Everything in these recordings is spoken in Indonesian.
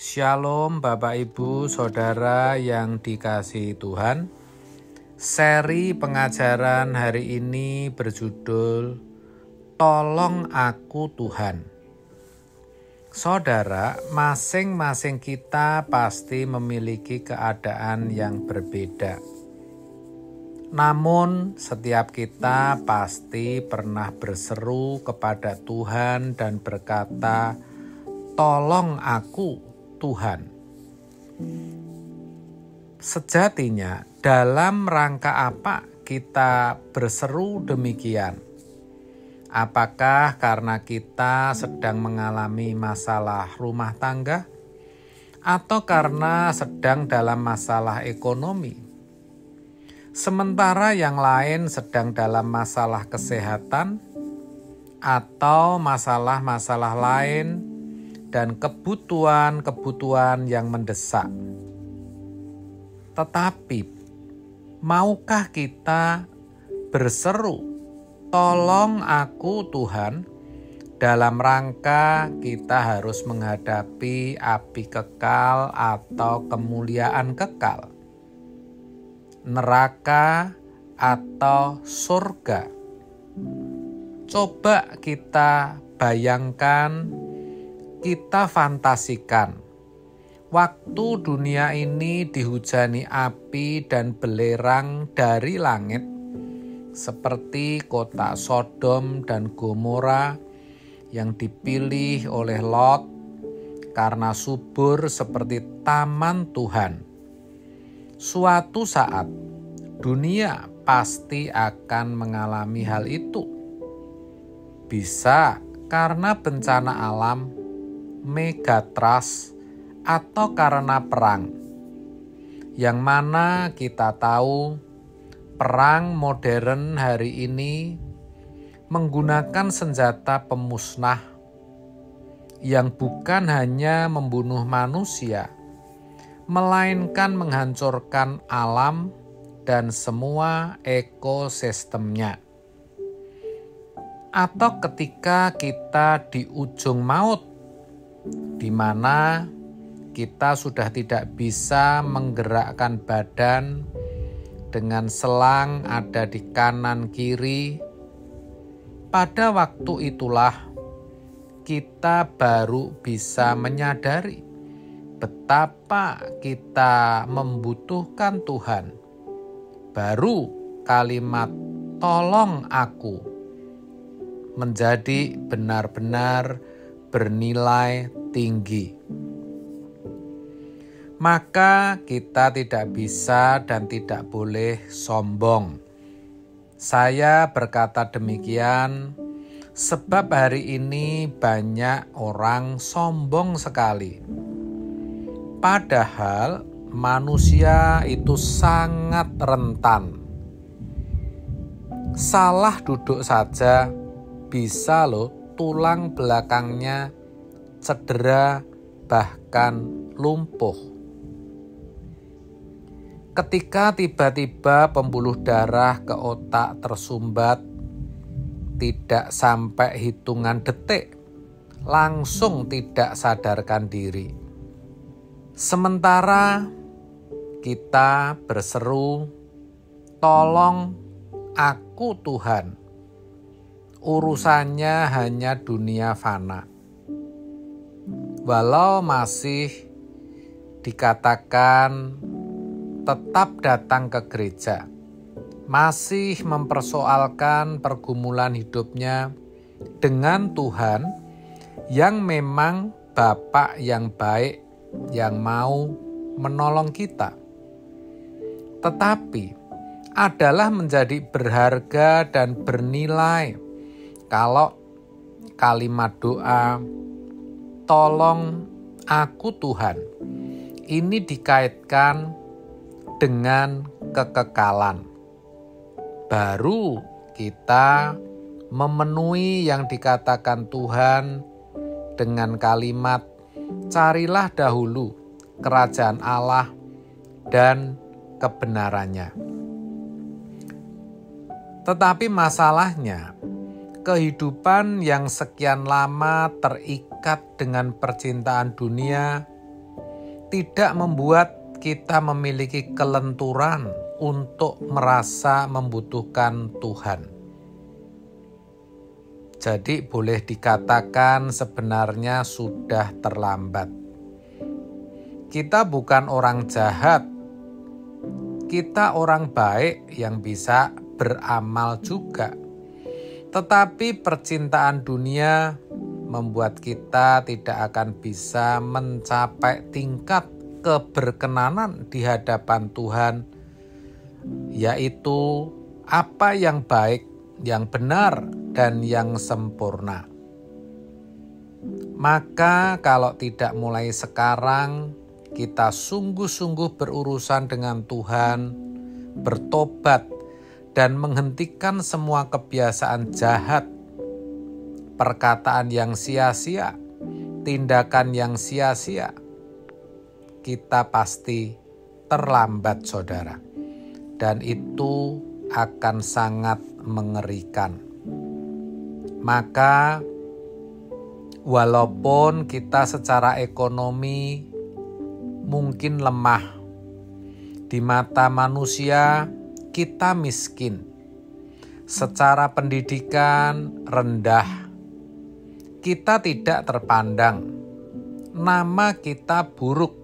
Shalom Bapak Ibu Saudara yang dikasihi Tuhan. Seri pengajaran hari ini berjudul Tolong Aku Tuhan. Saudara, masing-masing kita pasti memiliki keadaan yang berbeda. Namun setiap kita pasti pernah berseru kepada Tuhan dan berkata, "Tolong aku, Tuhan." Sejatinya, dalam rangka apa kita berseru demikian? Apakah karena kita sedang mengalami masalah rumah tangga? Atau karena sedang dalam masalah ekonomi? Sementara yang lain sedang dalam masalah kesehatan? Atau masalah-masalah lain dan kebutuhan-kebutuhan yang mendesak. Tetapi, maukah kita berseru, "Tolong aku Tuhan," dalam rangka kita harus menghadapi api kekal atau kemuliaan kekal, neraka atau surga? Coba kita bayangkan, kita fantasikan, waktu dunia ini dihujani api dan belerang dari langit, seperti kota Sodom dan Gomora yang dipilih oleh Lot karena subur seperti taman Tuhan. Suatu saat, dunia pasti akan mengalami hal itu. Bisa karena bencana alam, megatrust, atau karena perang. Yang mana kita tahu perang modern hari ini menggunakan senjata pemusnah yang bukan hanya membunuh manusia, melainkan menghancurkan alam dan semua ekosistemnya. Atau ketika kita di ujung maut, di mana kita sudah tidak bisa menggerakkan badan dengan selang ada di kanan kiri, pada waktu itulah kita baru bisa menyadari betapa kita membutuhkan Tuhan. Baru kalimat "tolong aku" menjadi benar-benar bernilai tinggi. Maka kita tidak bisa dan tidak boleh sombong. Saya berkata demikian sebab hari ini banyak orang sombong sekali. Padahal manusia itu sangat rentan. Salah duduk saja bisa tulang belakangnya cedera bahkan lumpuh. Ketika tiba-tiba pembuluh darah ke otak tersumbat, tidak sampai hitungan detik, langsung tidak sadarkan diri. Sementara kita berseru, "Tolong aku Tuhan." Urusannya hanya dunia fana. Walau masih dikatakan tetap datang ke gereja, masih mempersoalkan pergumulan hidupnya dengan Tuhan yang memang Bapa yang baik, yang mau menolong kita. Tetapi adalah menjadi berharga dan bernilai kalau kalimat doa "Tolong aku Tuhan" ini dikaitkan dengan kekekalan. Baru kita memenuhi yang dikatakan Tuhan dengan kalimat "Carilah dahulu kerajaan Allah dan kebenarannya." Tetapi masalahnya, kehidupan yang sekian lama terikat dengan percintaan dunia tidak membuat kita memiliki kelenturan untuk merasa membutuhkan Tuhan. Jadi boleh dikatakan sebenarnya sudah terlambat. Kita bukan orang jahat, kita orang baik yang bisa beramal juga. Tetapi percintaan dunia membuat kita tidak akan bisa mencapai tingkat keberkenanan di hadapan Tuhan, yaitu apa yang baik, yang benar, dan yang sempurna. Maka kalau tidak mulai sekarang, kita sungguh-sungguh berurusan dengan Tuhan, bertobat, dan menghentikan semua kebiasaan jahat, perkataan yang sia-sia, tindakan yang sia-sia, kita pasti terlambat, saudara. Dan itu akan sangat mengerikan. Maka walaupun kita secara ekonomi mungkin lemah, di mata manusia kita miskin, secara pendidikan rendah, kita tidak terpandang, nama kita buruk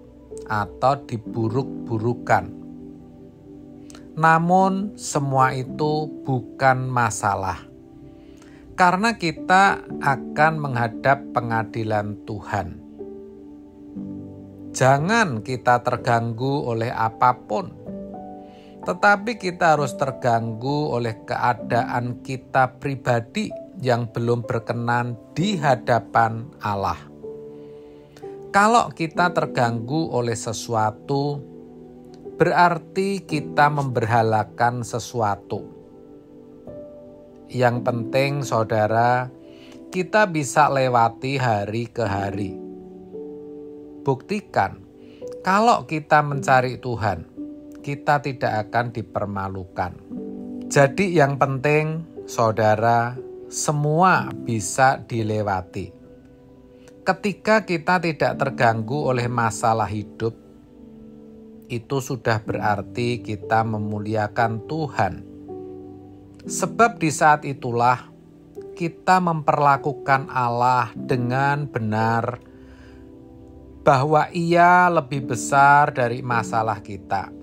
atau diburuk-burukan. Namun semua itu bukan masalah, karena kita akan menghadap pengadilan Tuhan. Jangan kita terganggu oleh apapun, tetapi kita harus terganggu oleh keadaan kita pribadi yang belum berkenan di hadapan Allah. Kalau kita terganggu oleh sesuatu, berarti kita memberhalakan sesuatu. Yang penting, saudara, kita bisa lewati hari ke hari. Buktikan, kalau kita mencari Tuhan, kita tidak akan dipermalukan. Jadi yang penting, saudara, semua bisa dilewati. Ketika kita tidak terganggu oleh masalah hidup, itu sudah berarti kita memuliakan Tuhan. Sebab di saat itulah kita memperlakukan Allah dengan benar, bahwa Ia lebih besar dari masalah kita.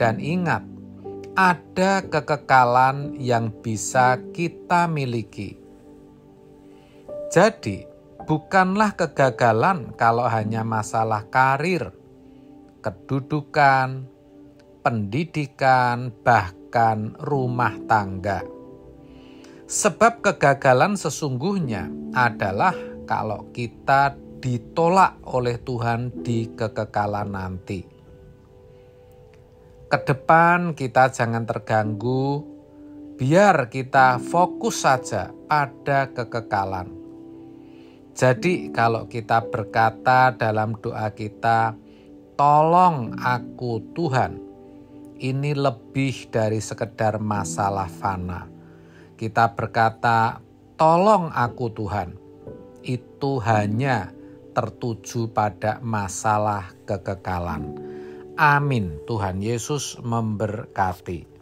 Dan ingat, ada kekekalan yang bisa kita miliki. Jadi, bukanlah kegagalan kalau hanya masalah karir, kedudukan, pendidikan, bahkan rumah tangga. Sebab kegagalan sesungguhnya adalah kalau kita ditolak oleh Tuhan di kekekalan nanti. Kedepan kita jangan terganggu, biar kita fokus saja pada kekekalan. Jadi kalau kita berkata dalam doa kita, tolong aku Tuhan, ini lebih dari sekedar masalah fana. Kita berkata, tolong aku Tuhan, itu hanya tertuju pada masalah kekekalan. Amin. Tuhan Yesus memberkati.